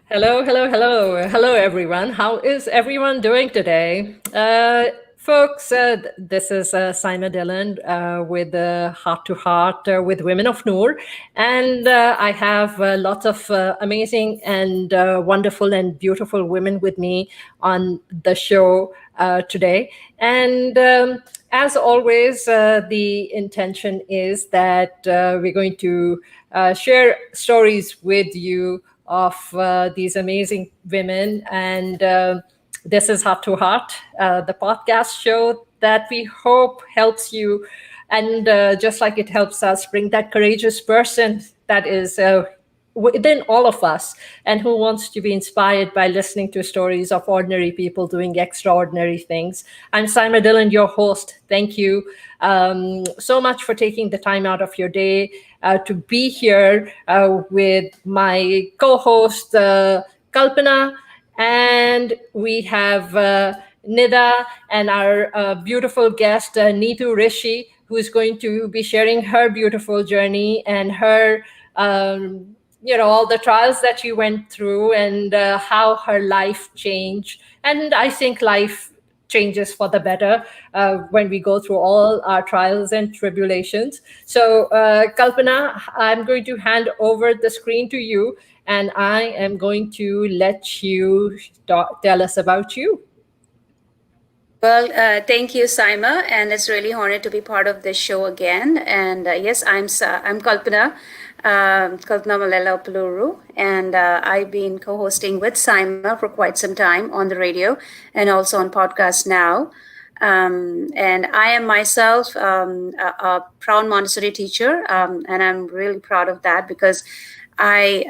Hello, hello, hello. Hello, everyone. How is everyone doing today? Folks, this is Simon Dillon with Heart to Heart with Women of Noor. And I have lots of amazing and wonderful and beautiful women with me on the show today. And as always, the intention is that we're going to share stories with you of these amazing women. And this is Heart to Heart, the podcast show that we hope helps you. And just like it helps us bring that courageous person that is within all of us and who wants to be inspired by listening to stories of ordinary people doing extraordinary things. I'm Simon Dillon, your host. Thank you so much for taking the time out of your day to be here with my co-host Kalpana, and we have Nida and our beautiful guest Neetu Rishi, who is going to be sharing her beautiful journey and her all the trials that she went through and how her life changed. And I think life changes for the better when we go through all our trials and tribulations. So, Kalpana, I'm going to hand over the screen to you, and I am going to let you tell us about you. Well, thank you, Saima, and it's really honored to be part of this show again. And yes, I'm Kalpana, Kalpana Mallela Uppaluru, and I've been co-hosting with Saima for quite some time on the radio and also on podcast now. And I am myself a proud Montessori teacher, and I'm really proud of that because I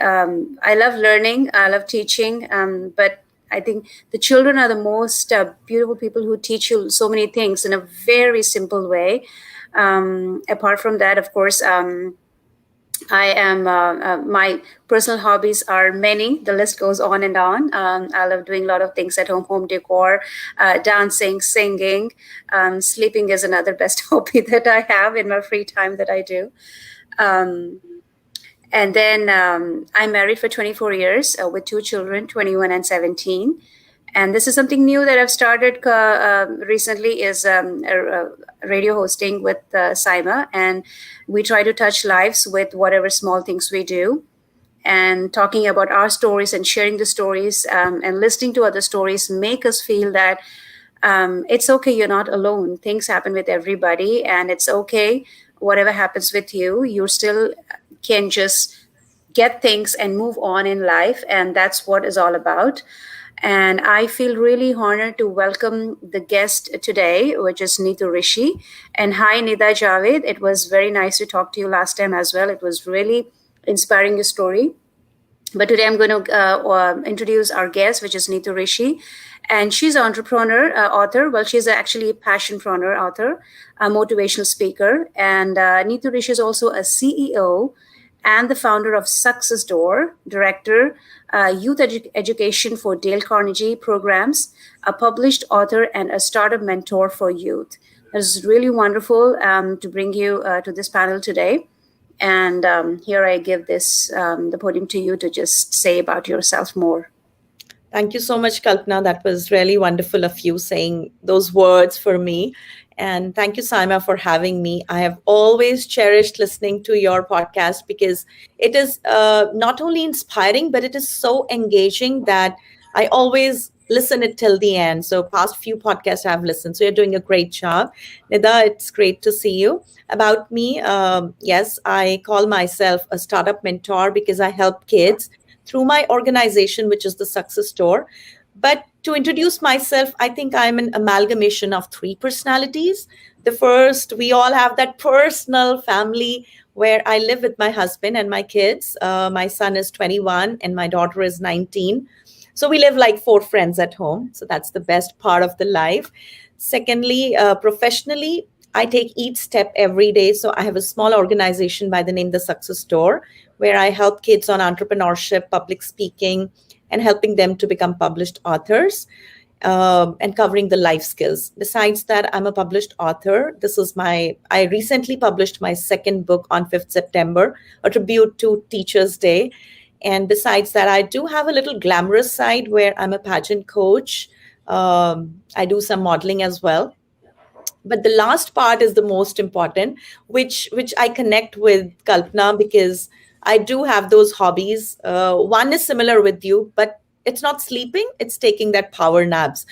love learning, I love teaching, but I think the children are the most beautiful people who teach you so many things in a very simple way. Apart from that, of course, I am my personal hobbies are many. The list goes on and on. I love doing a lot of things at home decor, dancing, singing. Sleeping is another best hobby that I have in my free time that I do. Um, and then I'm married for 24 years with two children, 21 and 17. And this is something new that I've started recently is radio hosting with Saima. And we try to touch lives with whatever small things we do and talking about our stories and sharing the stories and listening to other stories make us feel that it's okay, you're not alone. Things happen with everybody and it's okay. Whatever happens with you, you still can just get things and move on in life. And that's what it's all about. And I feel really honored to welcome the guest today, which is Neetu Rishi. And hi, Nida Javed. It was very nice to talk to you last time as well. It was really inspiring your story. But today I'm going to introduce our guest, which is Neetu Rishi. And she's an entrepreneur, author. Well, she's actually a passionpreneur author, a motivational speaker. And Neetu Rishi is also a CEO and the founder of Success Door, director, youth education for Dale Carnegie programs, a published author, and a startup mentor for youth. It's really wonderful to bring you to this panel today. And here I give this the podium to you to just say about yourself more. Thank you so much, Kalpana. That was really wonderful of you saying those words for me. And thank you, Saima, for having me. I have always cherished listening to your podcast because it is not only inspiring, but it is so engaging that I always listen it till the end. So past few podcasts I've listened. So you're doing a great job. Nida, it's great to see you. About me, yes, I call myself a startup mentor because I help kids through my organization, which is the Success Store. But to introduce myself, I think I'm an amalgamation of three personalities. The first, we all have that personal family where I live with my husband and my kids. My son is 21 and my daughter is 19. So we live like four friends at home. So that's the best part of the life. Secondly, professionally, I take each step every day. So I have a small organization by the name The Success Store, where I help kids on entrepreneurship, public speaking, and helping them to become published authors and covering the life skills. Besides that, I'm a published author. I recently published my second book on 5th September, a tribute to Teachers' Day. And besides that, I do have a little glamorous side where I'm a pageant coach. I do some modeling as well. But the last part is the most important, which I connect with Kalpana, because I do have those hobbies. One is similar with you, but it's not sleeping, it's taking that power naps.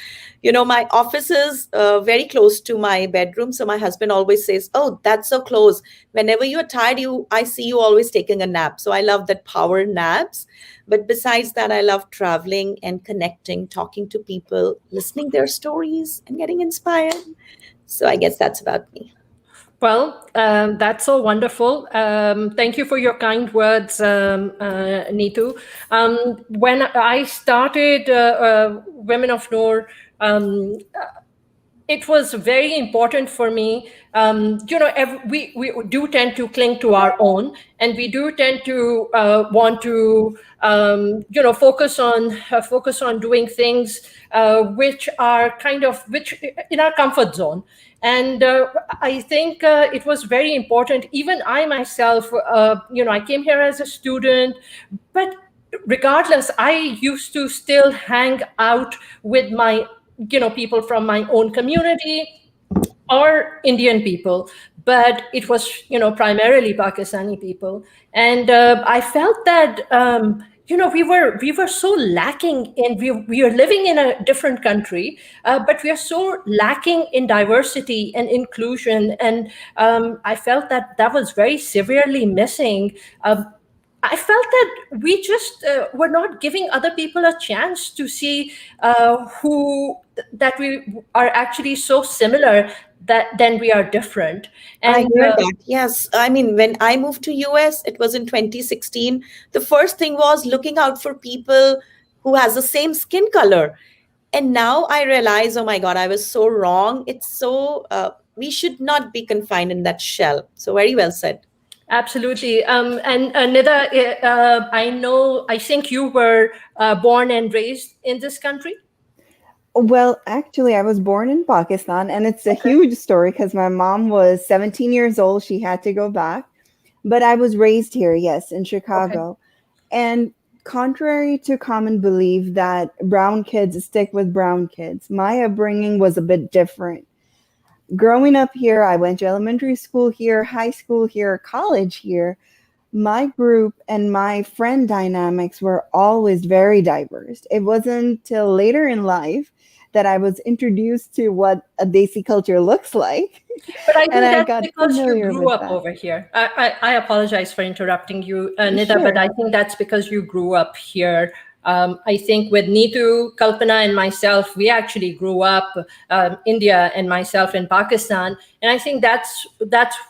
My office is very close to my bedroom, so my husband always says, oh, that's so close. Whenever you're tired, I see you always taking a nap. So I love that power naps. But besides that, I love traveling and connecting, talking to people, listening their stories and getting inspired. So I guess that's about me. Well, that's so wonderful. Thank you for your kind words, Neetu. When I started Women of Noor, it was very important for me. We do tend to cling to our own, and we do tend to want to focus on doing things which are which in our comfort zone. And I think it was very important. Even I myself, I came here as a student, but regardless, I used to still hang out with my people from my own community or Indian people, but it was primarily Pakistani people. And I felt that we were so lacking in we are living in a different country, but we are so lacking in diversity and inclusion. And I felt that that was very severely missing. I felt that we just were not giving other people a chance to see who that we are actually so similar that then we are different. I And hear that. Yes. I mean, when I moved to US, it was in 2016. The first thing was looking out for people who has the same skin color. And now I realize, oh my God, I was so wrong. It's so, we should not be confined in that shell. So very well said. absolutely. And Nida, I think you were born and raised in this country. Well, actually, I was born in Pakistan, and it's a huge story because my mom was 17 years old. She had to go back. But I was raised here, yes, in Okay. Chicago. And contrary to common belief that brown kids stick with brown kids, my upbringing was a bit different. Growing up here, I went to elementary school here, high school here, college here. My group and my friend dynamics were always very diverse. It wasn't till later in life that I was introduced to what a Desi culture looks like. But I And think I that's got because you familiar grew with up that. over here. I apologize for interrupting you, Nida, but Sure. I think that's because you grew up here. I think with Neetu, Kalpana, and myself, we actually grew up India and myself in Pakistan, and I think that's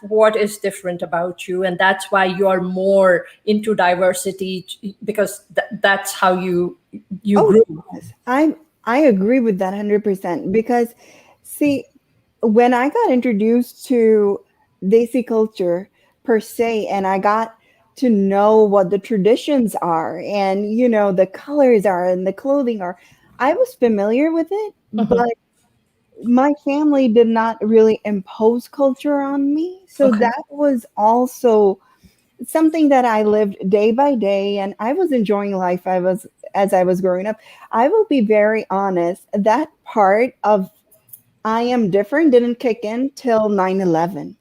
what is different about you, and that's why you're more into diversity because that's how you Oh, grew. yes. I agree with that 100% because see, when I got introduced to Desi culture per se, and I got to know what the traditions are and the colors are and the clothing are, I was familiar with it, Mhm. but my family did not really impose culture on me. So Okay. that was also something that I lived day by day, and I was enjoying life as I was growing up. I will be very honest, that part of I am different didn't kick in till 9/11.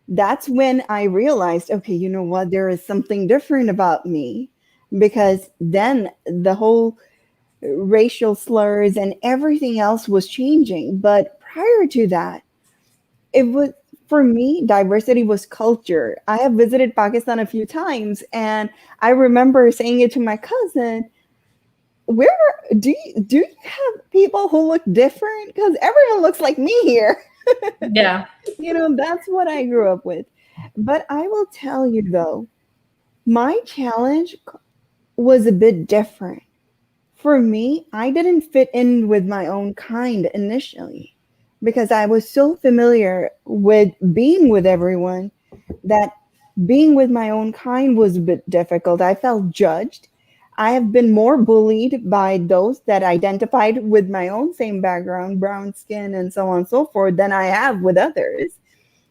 That's when I realized, okay, you know what, there is something different about me, because then the whole racial slurs and everything else was changing. But prior to that, it was, for me, diversity was culture. I have visited Pakistan a few times, and I remember saying it to my cousin, where do you have people who look different, because everyone looks like me here. Yeah. That's what I grew up with. But I will tell you though, my challenge was a bit different. For me, I didn't fit in with my own kind initially because I was so familiar with being with everyone that being with my own kind was a bit difficult. I felt judged. I have been more bullied by those that identified with my own same background, brown skin, and so on and so forth, than I have with others.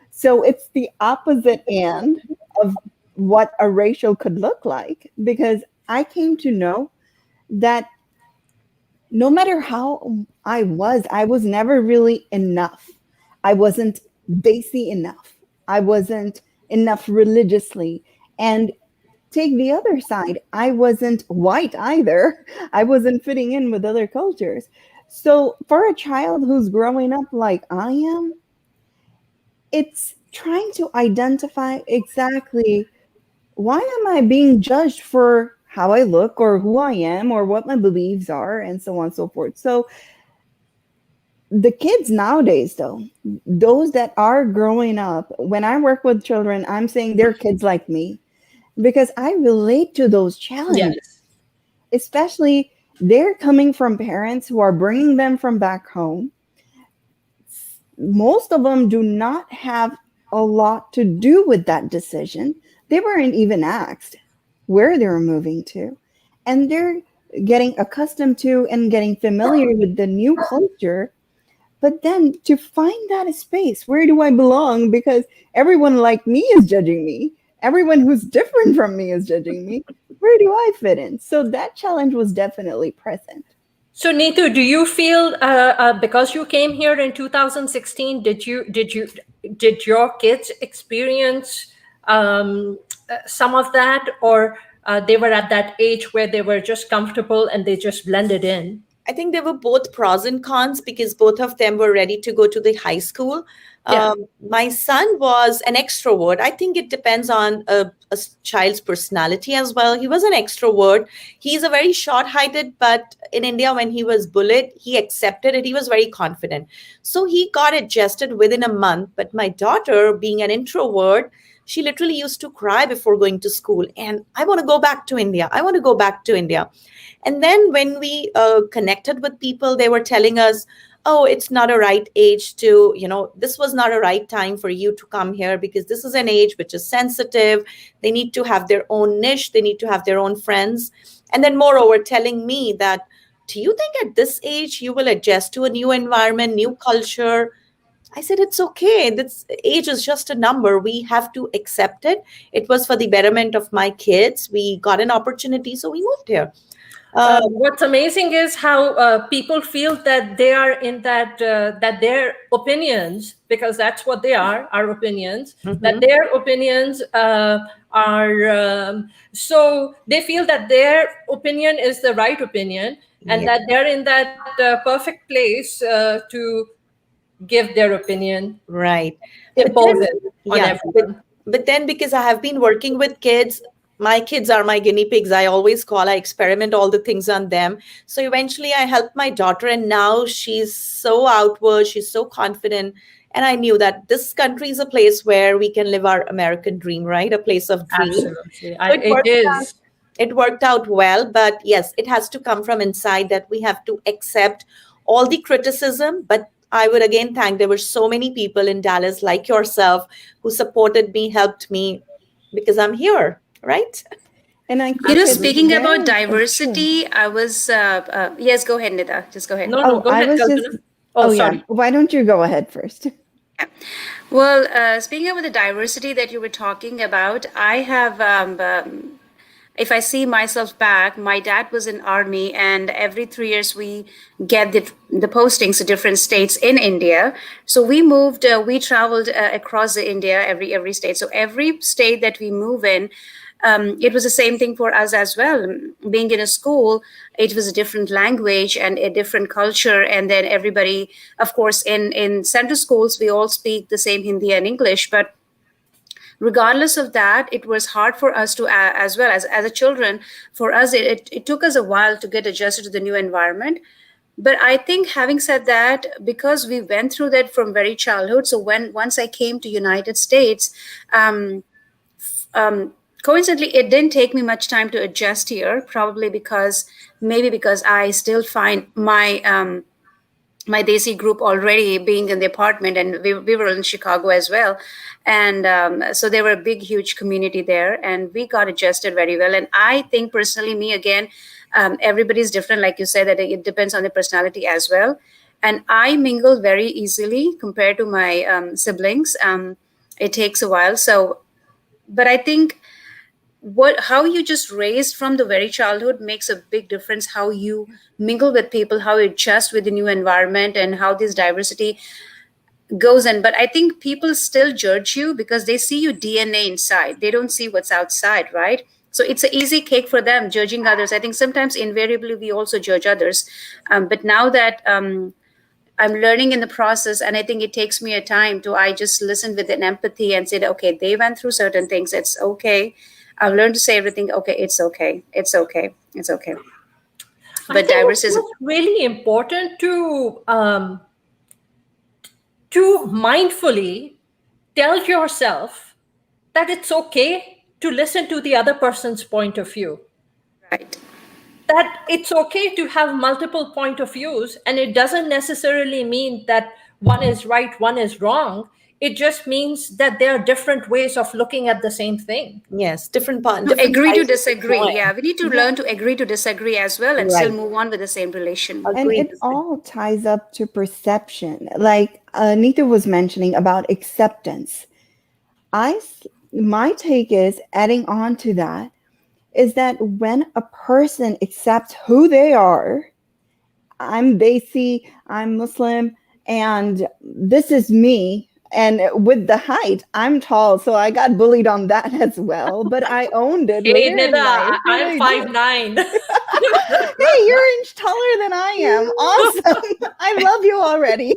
So it's the opposite end of what a racial could look like, because I came to know that no matter how I was never really enough. I wasn't Desi enough. I wasn't enough religiously. And take the other side, I wasn't white either. I wasn't fitting in with other cultures. So for a child who's growing up like I am, it's trying to identify exactly, why am I being judged for how I look or who I am or what my beliefs are and so on and so forth. So the kids nowadays, though, those that are growing up, when I work with children, I'm saying they're kids like me because I relate to those challenges, Yes. especially they're coming from parents who are bringing them from back home. Most of them do not have a lot to do with that decision. They weren't even asked where they were moving to. And they're getting accustomed to and getting familiar with the new culture. But then to find that space, where do I belong? Because everyone like me is judging me. Everyone who's different from me is judging me. Where do I fit in? So that challenge was definitely present. So Neetu, do you feel because you came here in 2016, did your kids experience some of that, or they were at that age where they were just comfortable and they just blended in? I think there were both pros and cons because both of them were ready to go to the high school. Yeah. My son was an extrovert. I think it depends on a child's personality as well. He was an extrovert. He's a very short-heighted, but in India, when he was bullied, he accepted it. He was very confident. So he got adjusted within a month. But my daughter, being an introvert, she literally used to cry before going to school. And I want to go back to India. I want to go back to India. And then when we connected with people, they were telling us, oh, it's not a right age to, this was not a right time for you to come here because this is an age which is sensitive. They need to have their own niche. They need to have their own friends. And then moreover, telling me that, do you think at this age you will adjust to a new environment, new culture? I said, it's okay. This age is just a number. We have to accept it. It was for the betterment of my kids. We got an opportunity, so we moved here. What's amazing is how people feel that they are in that their opinions, because that's what they are, our opinions, that their opinions are, so they feel that their opinion is the right opinion, and that they're in that perfect place to give their opinion, Right. impose it on everyone. But then because I have been working with kids, my kids are my guinea pigs. I experiment all the things on them. So eventually I helped my daughter, and now she's so outward, she's so confident. And I knew that this country is a place where we can live our American dream, right? A place of dreams. Absolutely. It is. It worked out well, but yes, it has to come from inside, that we have to accept all the criticism. But I would again thank, there were so many people in Dallas like yourself who supported me, helped me, because I'm here, right? And I speaking about diversity, I was, yes, go ahead, Nida. Just go ahead. No, go ahead, Kalpana. Sorry. Yeah. Why don't you go ahead first? Yeah. Well, speaking about the diversity that you were talking about, I have, if I see myself back, my dad was in army, and every 3 years we get the postings to different states in India. So we traveled across the India, every state. So every state that we move in, it was the same thing for us as well. Being in a school, it was a different language and a different culture. And then everybody, of course, in central schools, we all speak the same Hindi and English. But regardless of that, it was hard for us to, as well as a children, for us, it took us a while to get adjusted to the new environment. But I think, having said that, because we went through that from very childhood, so once I came to United States, coincidentally, it didn't take me much time to adjust here, probably because I still find my Desi group already being in the apartment, and we were in Chicago as well. And so there were a big, huge community there, and we got adjusted very well. And I think personally, me again, everybody's different. Like you said, that it depends on the personality as well. And I mingle very easily compared to my siblings. It takes a while. So, but I think how you just raised from the very childhood makes a big difference. How you mingle with people, how you adjust with the new environment, and how this diversity goes in. But I think people still judge you because they see your DNA inside. They don't see what's outside, right? So it's an easy cake for them judging others. I think sometimes invariably we also judge others. But now that I'm learning in the process, and I think it takes me a time to, I just listen with an empathy and say, okay, they went through certain things. It's okay. I've learned to say everything. Okay, it's okay. It's okay. It's okay. I But think diversity. it's really important to mindfully tell yourself that it's okay to listen to the other person's point of view. Right. That it's okay to have multiple point of views, and it doesn't necessarily mean that one is right, one is wrong. It just means that there are different ways of looking at the same thing. Yes, different part. To Different agree to sides of the disagree. coin. Yeah, we need to learn to agree to disagree as well, and Right. still move on with the same relation. And Agreed. it all ties up to perception. Like Neetu was mentioning about acceptance. My take is, adding on to that, is that when a person accepts who they are, I'm Desi, I'm Muslim, and this is me. And with the height, I'm tall, so I got bullied on that as well. But I owned it Hey, later in Nida, life. I'm 5'9". Hey, you're an inch taller than I am. Awesome. I love you already.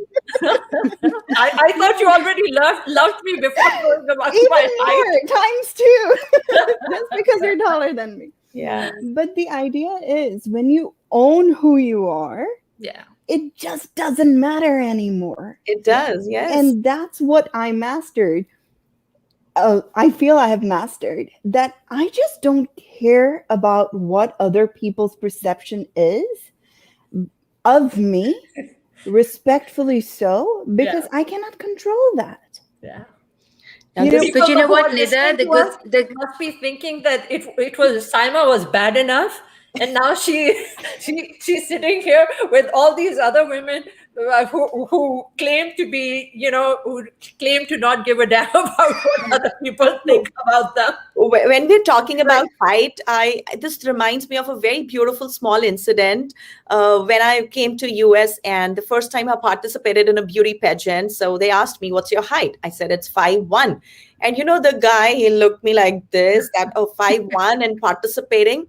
I thought you already loved me before going about Even my height. more, times two. Just because you're taller than me. Yeah. But the idea is, when you own who you are, Yeah. it just doesn't matter anymore. It does. Yes. And that's what I mastered. I feel I have mastered that. I just don't care about what other people's perception is of me, respectfully so, because I cannot control that. Yeah. And You know, But you know People who what, are Nida? listening The to good, us the must be thinking that it was Saima was bad enough, and now she's sitting here with all these other women who claim to be, who claim to not give a damn about what other people think about them. When we're talking about height, this reminds me of a very beautiful small incident when I came to US, and the first time I participated in a beauty pageant. So they asked me, "What's your height?" I said, "It's 5'1". And the guy, he looked me like this, that 5'1" and participating.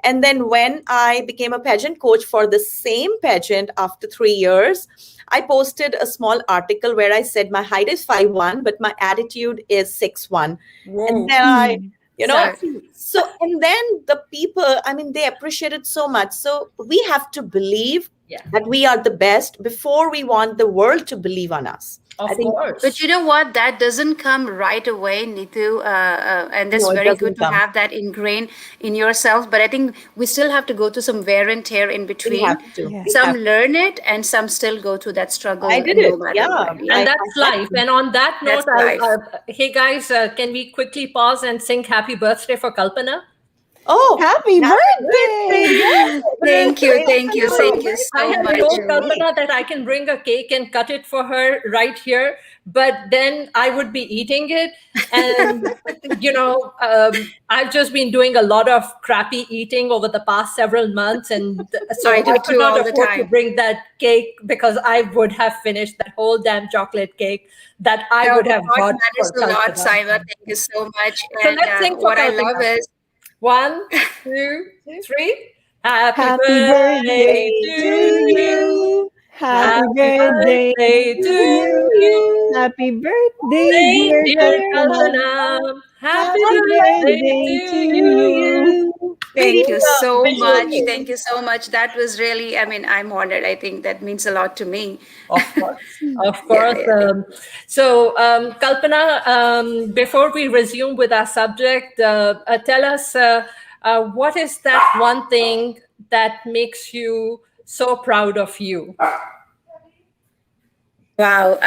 And then when I became a pageant coach for the same pageant after 3 years, I posted a small article where I said my height is 5'1", but my attitude is 6'1". Whoa. And then Sorry. and then the people, they appreciate it so much. So we have to believe that we are the best before we want the world to believe on us. Of I think, course. But you know what? That doesn't come right away, Neetu. And that's No, it very doesn't good to come. have that ingrained in yourself. But I think we still have to go through some wear and tear in we between. have to. Yeah. We Some have to. learn it, and some still go through that struggle. I did no it. matter Yeah. what. And that's I had life. to. And on that note, That's life. hey guys, can we quickly pause and sing happy birthday for Kalpana? Oh, Happy birthday! Yes. Thank you, thank you, thank you I so had much. told Kalpana that I can bring a cake and cut it for her right here, but then I would be eating it. And, I've just been doing a lot of crappy eating over the past several months. And so I I do could too, not all the afford to time. bring that cake because I would have finished that whole damn chocolate cake that I No, would the have thought bought matters for a lot, Kalpana. Saima. Thank you so much. So And let's sing for what I love Kalpana. is 1, 2, 3. Happy Happy birthday birthday to you. Happy Happy birthday birthday to you. Happy birthday, dear Dear Kalpana. Kalpana. Happy Happy birthday birthday to to you. you. Thank you so Visual much. cake. Thank you so much. That was really, I'm honored. I think that means a lot to me. Of course, of Yeah, course. yeah. Kalpana, before we resume with our subject, tell us what is that one thing that makes you so proud of you? Wow.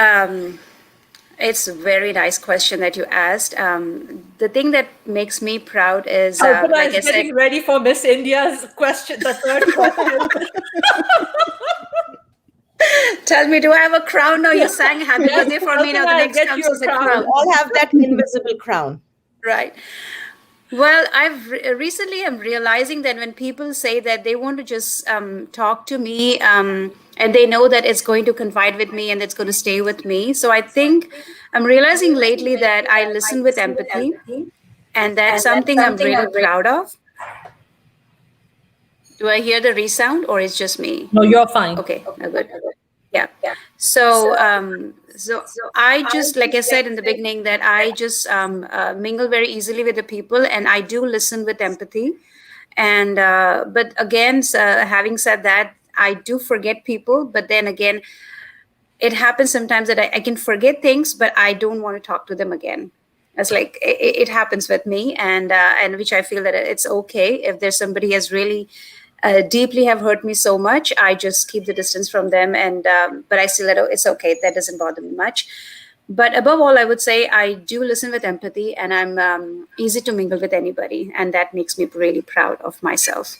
It's a very nice question that you asked. The thing that makes me proud is, Kalpana like I is said, getting ready for Miss India's question, the third question. tell me, do I have a crown? No, you sang happy birthday for me. Now the Kalpana, I'll next get comes you is a a crown. crown. we all have that invisible crown. Right. Well, recently I'm realizing that when people say that they want to just talk to me, and they know that it's going to confide with me and it's going to stay with me. So I think I'm realizing lately that I listen with empathy, and that's something I'm really proud of. Do I hear the resound or it's just me? No, you're fine. Okay, no good. Yeah. So I just, like I said in the beginning, that I just mingle very easily with the people, and I do listen with empathy. And but again, having said that, I do forget people. But then again, it happens sometimes that I can forget things, but I don't want to talk to them again. It's like it happens with me, and which I feel that it's okay if there's somebody has really deeply have hurt me so much. I just keep the distance from them, and but I still let it's okay. That doesn't bother me much. But above all, I would say I do listen with empathy, and I'm easy to mingle with anybody, and that makes me really proud of myself.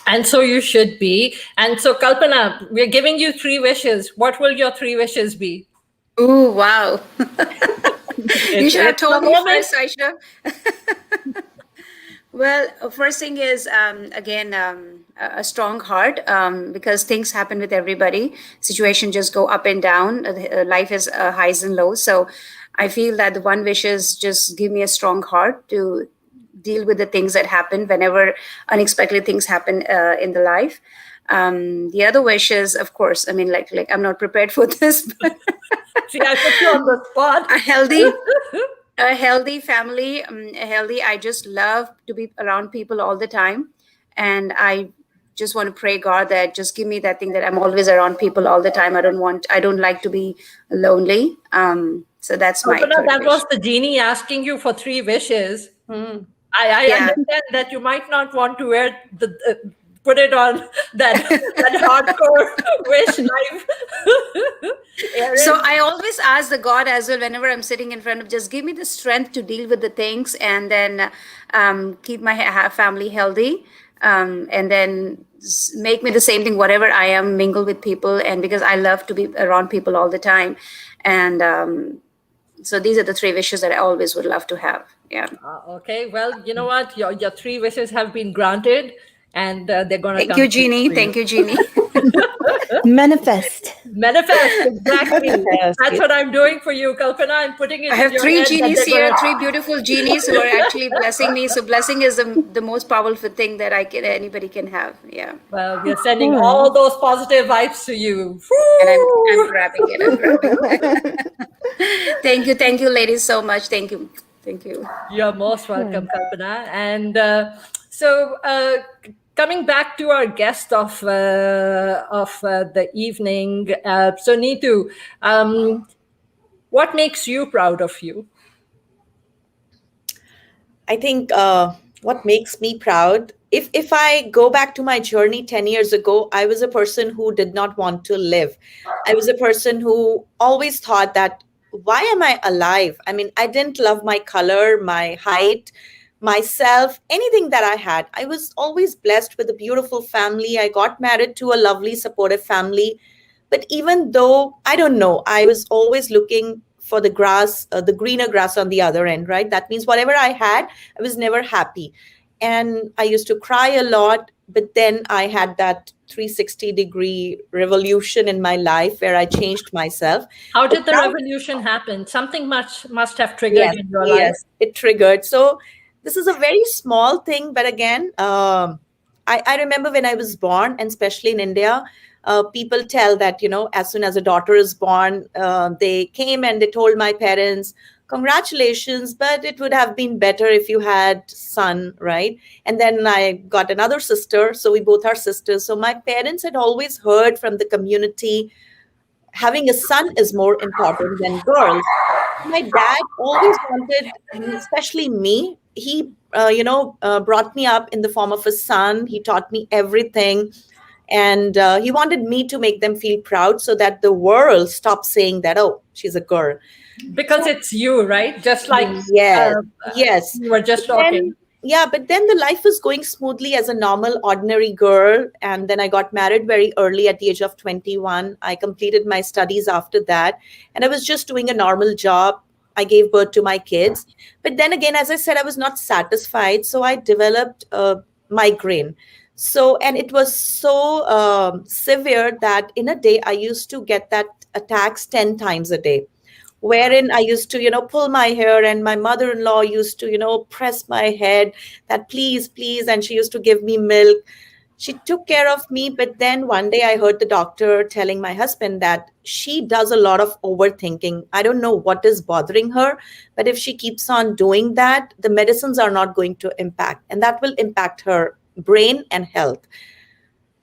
And so you should be. And so, Kalpana, we're giving you 3 wishes. What will your 3 wishes be? Ooh, wow. You should have It's the told me moment. first, I should have. Well, first thing is, again, a strong heart, because things happen with everybody. Situation just go up and down. Life is highs and lows. So I feel that the one wish is just give me a strong heart to deal with the things that happen whenever unexpected things happen in the life. The other wish is, of course, I mean, like I'm not prepared for this, but See, I put you on the spot. a healthy family, I just love to be around people all the time, and I just want to pray God that just give me that thing that I'm always around people all the time. I don't like to be lonely. So that's my Kalpana, third that wish. was the genie asking you for 3 wishes. I Yeah. understand that you might not want to wear put it on that hardcore wish life. So I always ask the God as well whenever I'm sitting in front of, just give me the strength to deal with the things, and then keep my family healthy, and then make me the same thing whatever I am, mingle with people, and because I love to be around people all the time, and so these are the 3 wishes that I always would love to have. Yeah. Okay, well, you know what? Your 3 wishes have been granted, and they're going to Thank come you, true Jeannie. for Thank you. you, Jeannie. Manifest. Manifest, exactly. Yes, That's yes. what I'm doing for you, Kalpana. I'm putting it I in have your 3 head that genies they're here, going 3 beautiful genies who are actually blessing me. So blessing is the most powerful thing that anybody can have. Yeah. Well, we are sending all those positive vibes to you. And I'm Woo! grabbing it. I'm grabbing it. Thank you, ladies, so much. Thank you. You're most welcome, Kalpana. And so, coming back to our guest of the evening, so Neetu, what makes you proud of you? I think what makes me proud, if I go back to my journey 10 years ago, I was a person who did not want to live. I was a person who always thought that, why am I alive? I mean, I didn't love my color, my height, myself, anything that I had. I was always blessed with a beautiful family. I got married to a lovely, supportive family. But even though, I don't know, I was always looking for the grass, the greener grass on the other end, right? That means whatever I had, I was never happy. And I used to cry a lot. But then I had that 360-degree revolution in my life where I changed myself. How But did the now, revolution happen? Something much must have triggered yes, in your life. yes, it triggered. So this is a very small thing, but again, I remember when I was born, and especially in India, people tell that, as soon as a daughter is born, they came and they told my parents, congratulations, but it would have been better if you had son, right? And then I got another sister, so we both are sisters. So my parents had always heard from the community, having a son is more important than girls. My dad always wanted, especially me, he brought me up in the form of a son. He taught me everything, and he wanted me to make them feel proud so that the world stops saying that, oh, she's a girl. Because So it's you, right? Just like yes, uh, yes. you were just But talking. then the life was going smoothly as a normal, ordinary girl. And then I got married very early at the age of 21. I completed my studies after that. And I was just doing a normal job. I gave birth to my kids. But then again, as I said, I was not satisfied. So I developed migraine. So, and it was so severe that in a day, I used to get that attacks 10 times a day, wherein I used to, pull my hair, and my mother-in-law used to, press my head that please, please. And she used to give me milk. She took care of me. But then one day I heard the doctor telling my husband that she does a lot of overthinking. I don't know what is bothering her, but if she keeps on doing that, the medicines are not going to impact, and that will impact her brain and health.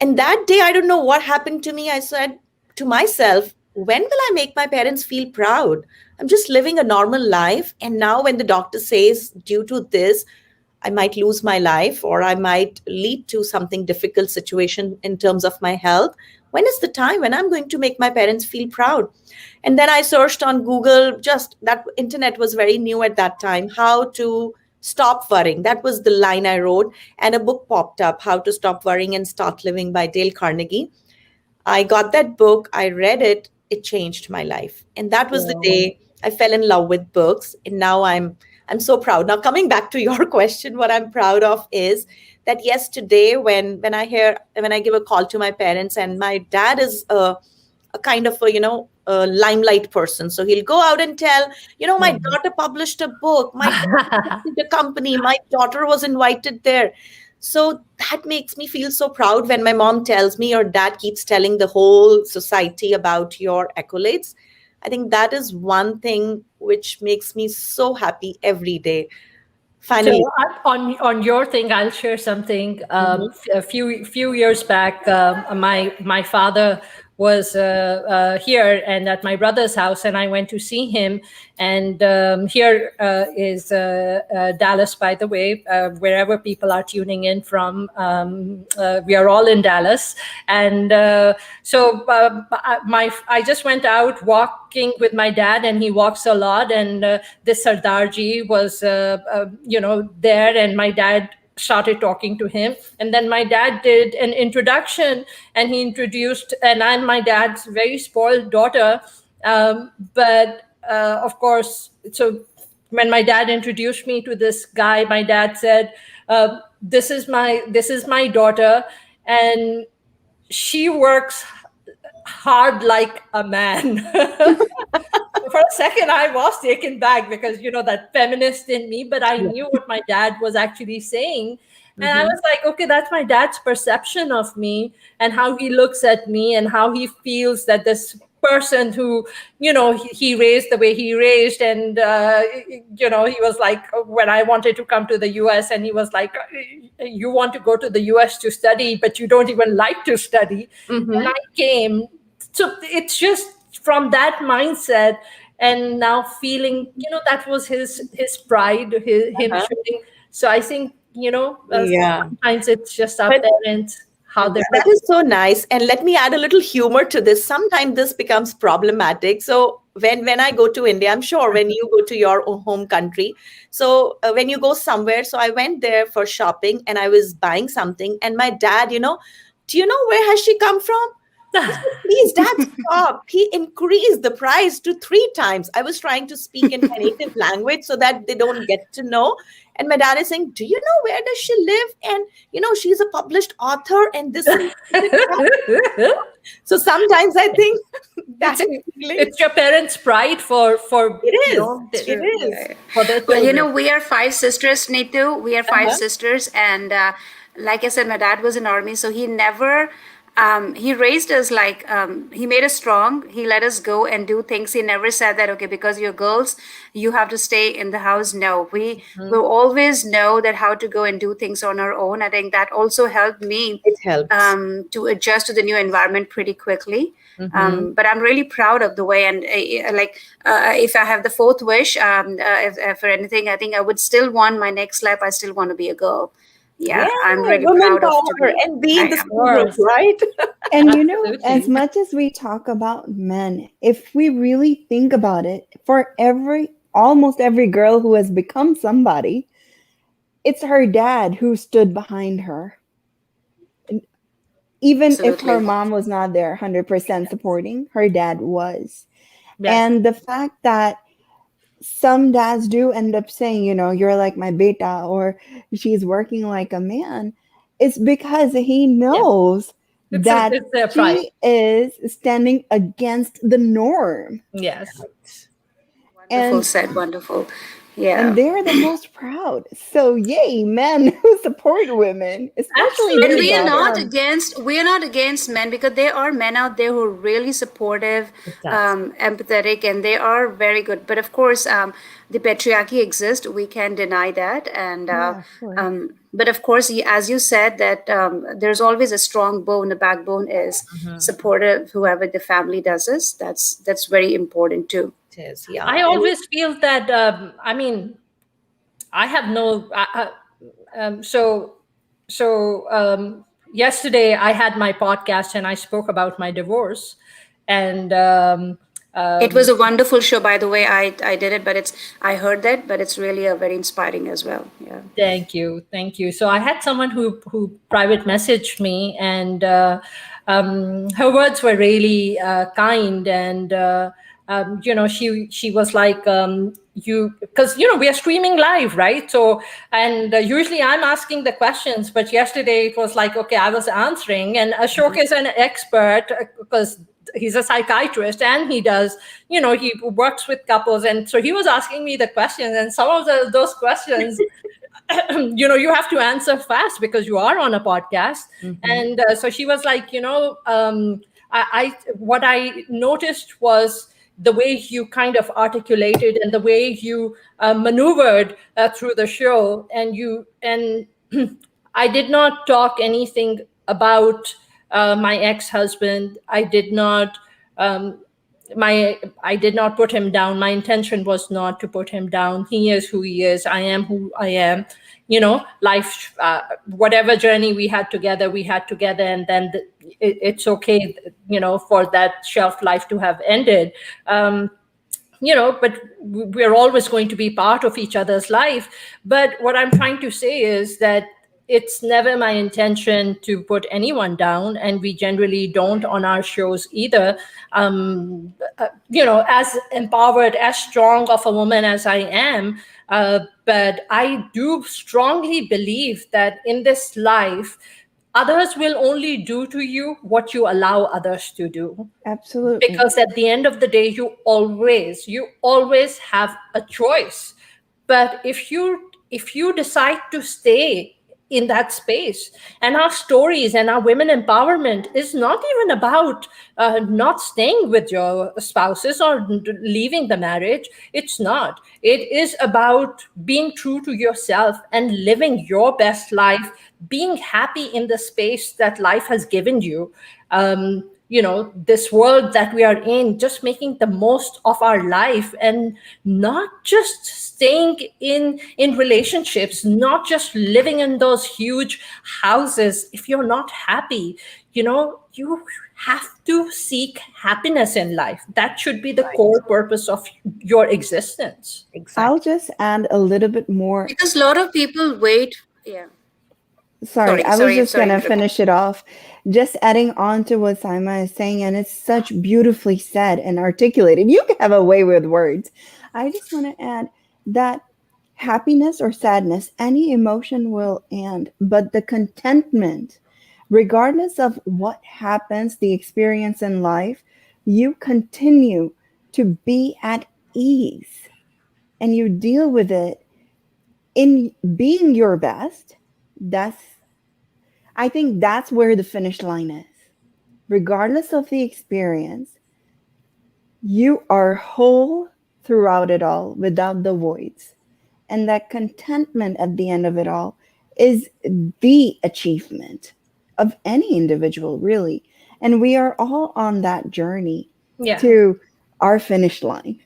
And that day, I don't know what happened to me. I said to myself, when will I make my parents feel proud? I'm just living a normal life. And now, when the doctor says, due to this, I might lose my life, or I might lead to something difficult situation in terms of my health, when is the time when I'm going to make my parents feel proud? And then I searched on Google, just that internet was very new at that time, how to stop worrying. That was the line I wrote. And a book popped up, How to Stop Worrying and Start Living by Dale Carnegie. I got that book, I read it, it changed my life. And that was the day I fell in love with books. And now I'm so proud. Now, coming back to your question, what I'm proud of is that yes, today when I give a call to my parents, and my dad is a kind of a limelight person. So he'll go out and tell, my daughter published a book, my daughter started a company, my daughter was invited there. So that makes me feel so proud when my mom tells me, your dad keeps telling the whole society about your accolades. I think that is one thing which makes me so happy every day. Finally. So on your thing, I'll share something. A few years back, my father was here and at my brother's house, and I went to see him. And here is Dallas, by the way, wherever people are tuning in from. We are all in Dallas, and so I just went out walking with my dad, and he walks a lot. And this Sardarji was, there, and my dad started talking to him, and then my dad did an introduction, and he introduced, and I'm my dad's very spoiled daughter, but of course, so when my dad introduced me to this guy, my dad said, this is my daughter, and she works hard like a man. For a second, I was taken back because, that feminist in me, but I knew what my dad was actually saying. And I was like, okay, that's my dad's perception of me and how he looks at me and how he feels that this person who, he raised the way he raised. And, he was like, when I wanted to come to the US, and he was like, you want to go to the US to study, but you don't even like to study. And I came. So it's just from that mindset, and now feeling, that was his pride, him showing. So I think, sometimes it's just our parents, how they. That is so nice. And let me add a little humor to this. Sometimes this becomes problematic. So when I go to India, I'm sure when you go to your home country, so when you go somewhere, so I went there for shopping, and I was buying something, and my dad, do you know where has she come from? I said, please, Dad, stop. He increased the price to 3 times. I was trying to speak in my native language so that they don't get to know. And my dad is saying, do you know where does she live? And, she's a published author, and this is. So sometimes I think that it's your parents' pride for it is. It is. For their Well, we are 5 sisters, Neetu. We are 5 sisters. And like I said, my dad was in army, so he never... he raised us like, he made us strong. He let us go and do things. He never said that, okay, because you're girls, you have to stay in the house. No, we will always know that how to go and do things on our own. I think that also helped me. It helps. To adjust to the new environment pretty quickly. But I'm really proud of the way. And if I have the 4th wish, if for anything, I think I would still want my next life. I still want to be a girl. Yeah, I'm really proud of power and being the group, right? And as much as we talk about men, if we really think about it, for almost every girl who has become somebody, it's her dad who stood behind her. Even if her mom was not there 100% supporting, her dad was. Yeah. And the fact that some dads do end up saying, you're like my beta, or she's working like a man. It's because he Yeah. knows that It's their pride. she is standing against the norm. Yes. Wonderful And said. Wonderful. and Yeah. they're the most proud. So yay, men who support women, especially And their Absolutely. we are not daughters. against men, because there are men out there who are really supportive, Exactly. empathetic, and they are very good. But of course, the patriarchy exists. We can deny that, and Yeah, of course. but of course, as you said, that there's always a strong bone. The backbone is Mhm. supportive. Whoever the family does is, that's very important too. It is, yeah. I always feel that, I mean, I have no. So, yesterday I had my podcast and I spoke about my divorce, and It was a wonderful show, by the way. I did it, but I heard that, but it's really a very inspiring as well. Yeah. thank you, thank you. So I had someone who private messaged me, and her words were really kind, and she was like, you, because we are streaming live, right? So, and usually I'm asking the questions, but yesterday it was like, okay, I was answering, and Ashok is an expert because he's a psychiatrist, and he does, he works with couples, and so he was asking me the questions, and some of those questions you have to answer fast because you are on a podcast. And so she was like, what I noticed was the way you kind of articulated and the way you maneuvered through the show, and I did not talk anything about my ex-husband. Um, I did not put him down. My intention was not to put him down. He is who he is. I am who I am. Life, whatever journey we had together, and then it's okay, for that shelf life to have ended. But we're always going to be part of each other's life. But what I'm trying to say is that it's never my intention to put anyone down, and we generally don't on our shows either. As empowered, as strong of a woman as I am, but I do strongly believe that in this life, others will only do to you what you allow others to do, Absolutely. because at the end of the day, you always have a choice. But if you decide to stay in that space, and our stories and our women empowerment is not even about not staying with your spouses or leaving the marriage. It's not. It is about being true to yourself and living your best life, being happy in the space that life has given you. This world that we are in, just making the most of our life, and not just staying in relationships, not just living in those huge houses. If you're not happy, you have to seek happiness in life. That should be the Right. core purpose of your existence. I'll Exactly. just add a little bit more. Because a lot of people wait. Yeah. Sorry, I was just Sorry, going to interrupt. finish it off. Just adding on to what Saima is saying, and it's such beautifully said and articulated. You can have a way with words. I just want to add that happiness or sadness, any emotion will end, but the contentment, regardless of what happens, the experience in life, you continue to be at ease and you deal with it in being your best. That's I think that's where the finish line is. Regardless of the experience, you are whole throughout it all without the voids. And that contentment at the end of it all is the achievement of any individual, really. And we are all on that journey Yeah, to our finish line.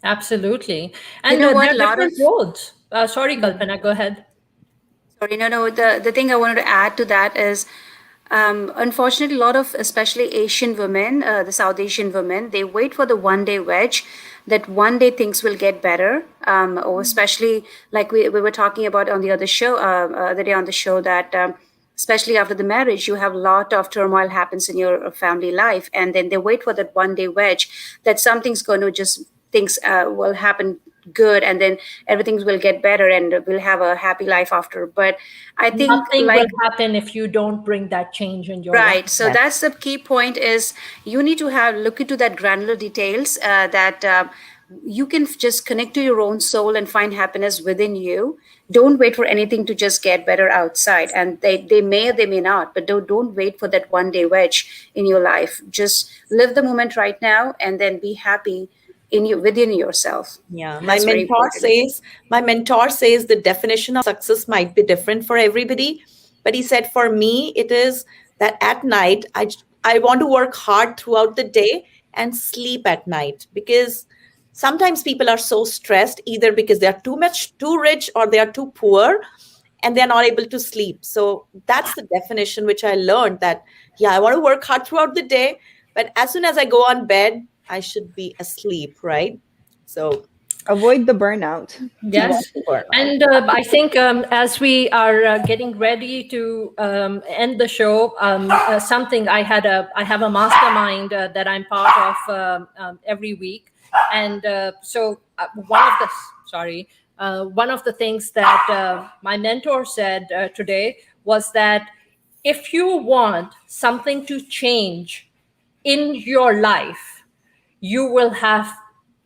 absolutely. You And know there what? are A lot of different roads. Sorry, Yeah. Kalpana, go ahead. Sorry, no. The thing I wanted to add to that is, unfortunately, a lot of especially Asian women, the South Asian women, they wait for the one day wedge, that one day things will get better. Or especially like we were talking about on the other show, other day on the show, that especially after the marriage, you have a lot of turmoil happens in your family life, and then they wait for that one day wedge, that something's going to just things will happen good, and then everything will get better and we'll have a happy life after. But I think, Nothing like, will happen if you don't bring that change in your life. right. So that's the key point, is you need to have look into that granular details, that you can just connect to your own soul and find happiness within you. Don't wait for anything to just get better outside. And they may or they may not, but don't wait for that one day wedge in your life. Just live the moment right now and then be happy in you, within yourself. Yeah, That's very important. my mentor says the definition of success might be different for everybody, but he said for me it is that at night I want to work hard throughout the day and sleep at night, because sometimes people are so stressed either because they are too rich or they are too poor, and they're not able to sleep. So that's the definition which I learned, that yeah, I want to work hard throughout the day, but as soon as I go on bed, I should be asleep, right? So Avoid the burnout. Yes. And I think as we are getting ready to end the show, something I have a mastermind that I'm part of every week, and so one of the things that my mentor said today was that if you want something to change in your life, you will have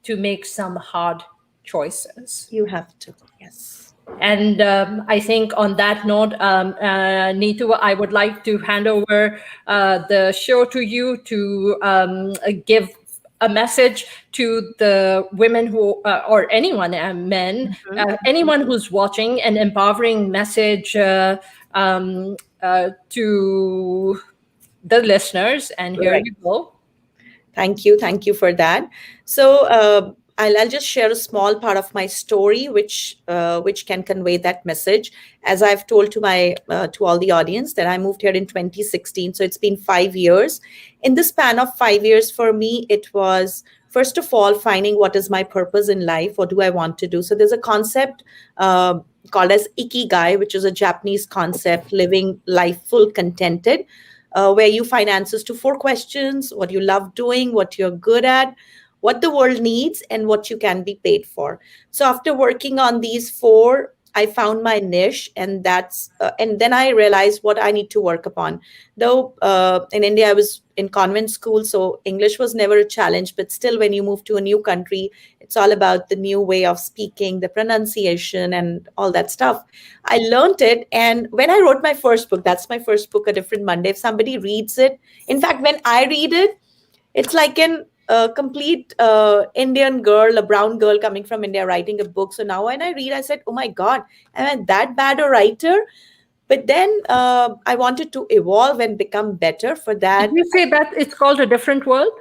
to make some hard choices. you have to, yes. And I think on that note, Neetu, I would like to hand over the show to you to give a message to the women who, or anyone, men, anyone who's watching, an empowering message to the listeners. And here Right. you go. Thank you. Thank you for that. So I'll just share a small part of my story, which can convey that message. As I've told to all the audience, that I moved here in 2016. So it's been 5 years. In the span of 5 years, for me, it was first of all finding what is my purpose in life. What do I want to do? So there's a concept called as ikigai, which is a Japanese concept, living life full contented, where you find answers to 4 questions: what you love doing, what you're good at, what the world needs, and what you can be paid for. So after working on these 4, I found my niche, and and then I realized what I need to work upon. Though in India, I was in convent school, so English was never a challenge, but still when you move to a new country, it's all about the new way of speaking, the pronunciation and all that stuff. I learned it. And when I wrote my first book, that's my first book, A Different Monday, if somebody reads it, in fact, when I read it, it's like a complete Indian girl, a brown girl coming from India writing a book. So now when I read, I said, oh my God, am I that bad a writer? But then I wanted to evolve and become better. For that, Did you say that it's called A Different World?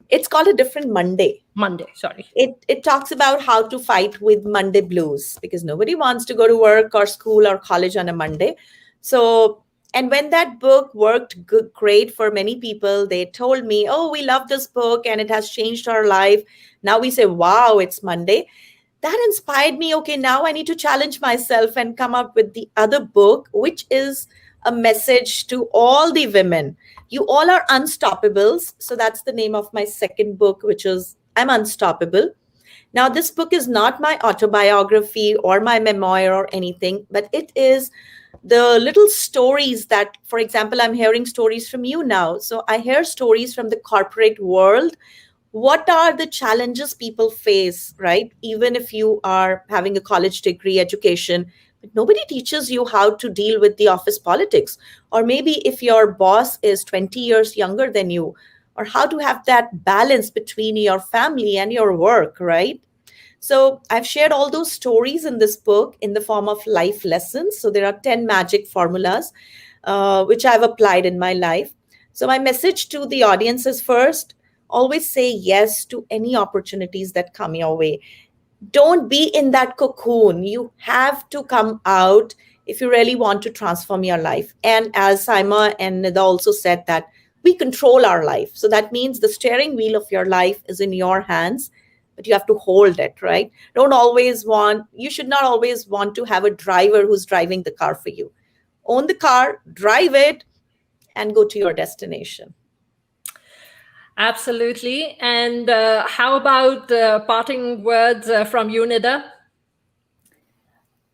it's called A Different Monday. Monday, sorry. It talks about how to fight with Monday blues, because nobody wants to go to work or school or college on a Monday. So, and when that book worked great for many people, they told me, oh, we love this book and it has changed our life. Now we say, wow, it's Monday. That inspired me. Okay, now I need to challenge myself and come up with the other book, which is a message to all the women. You all are unstoppables. So that's the name of my second book, which is I'm Unstoppable. Now, this book is not my autobiography or my memoir or anything, but it is the little stories that, for example, I'm hearing stories from you now. So I hear stories from the corporate world. What are the challenges people face, right? Even if you are having a college degree education, but nobody teaches you how to deal with the office politics. Or maybe if your boss is 20 years younger than you, or how to have that balance between your family and your work, right? So I've shared all those stories in this book in the form of life lessons. So there are 10 magic formulas, which I've applied in my life. So my message to the audience is, first, always say yes to any opportunities that come your way. Don't be in that cocoon. You have to come out if you really want to transform your life. And as Saima and Nida also said, that we control our life. So that means the steering wheel of your life is in your hands, but you have to hold it, right? You should not always want to have a driver who's driving the car for you. Own the car, drive it, and go to your destination. Absolutely. And how about parting words from you, Nida?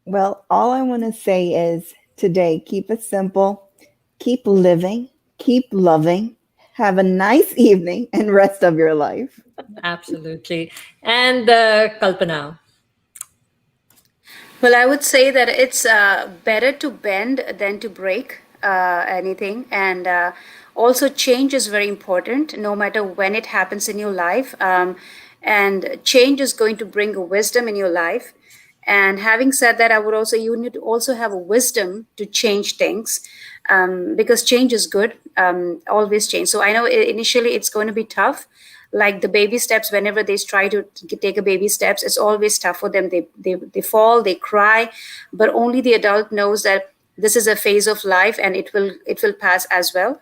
Well, all I want to say is today, keep it simple, keep living, keep loving, have a nice evening and rest of your life. Absolutely. And Kalpana. Well, I would say that it's better to bend than to break anything. And also, change is very important, no matter when it happens in your life. And change is going to bring a wisdom in your life. And having said that, I would also, you need to also have a wisdom to change things, because change is good, always change. So I know initially it's going to be tough, like the baby steps. Whenever they try to take a baby steps, it's always tough for them. They fall, they cry, but only the adult knows that this is a phase of life and it will pass as well.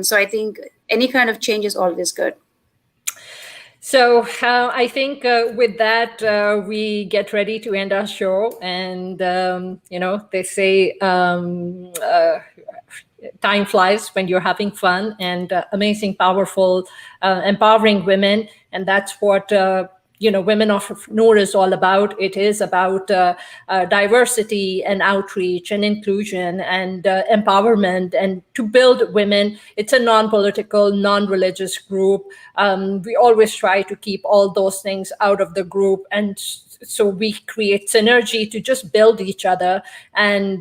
So I think any kind of change is always good. So I think with that, we get ready to end our show. And, they say time flies when you're having fun, and amazing, powerful, empowering women. And that's what Women of NOOR is all about. It is about diversity and outreach and inclusion and empowerment, and to build women. It's a non-political, non-religious group. We always try to keep all those things out of the group, and so we create synergy to just build each other. And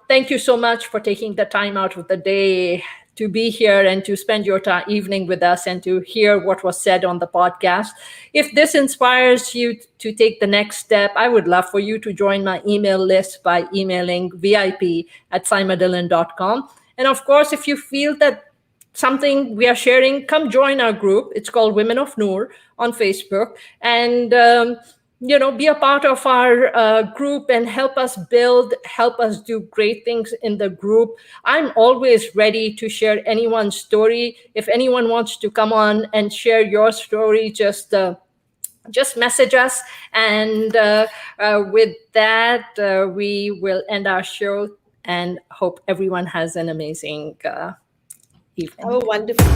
thank you so much for taking the time out of the day to be here and to spend your evening with us and to hear what was said on the podcast. If this inspires you to take the next step, I would love for you to join my email list by emailing vip@simadillon.com. And of course, if you feel that something we are sharing, come join our group. It's called Women of NOOR on Facebook. And be a part of our group and help us build, help us do great things in the group. I'm always ready to share anyone's story. If anyone wants to come on and share your story, just message us. And with that, we will end our show and hope everyone has an amazing evening. Oh, wonderful.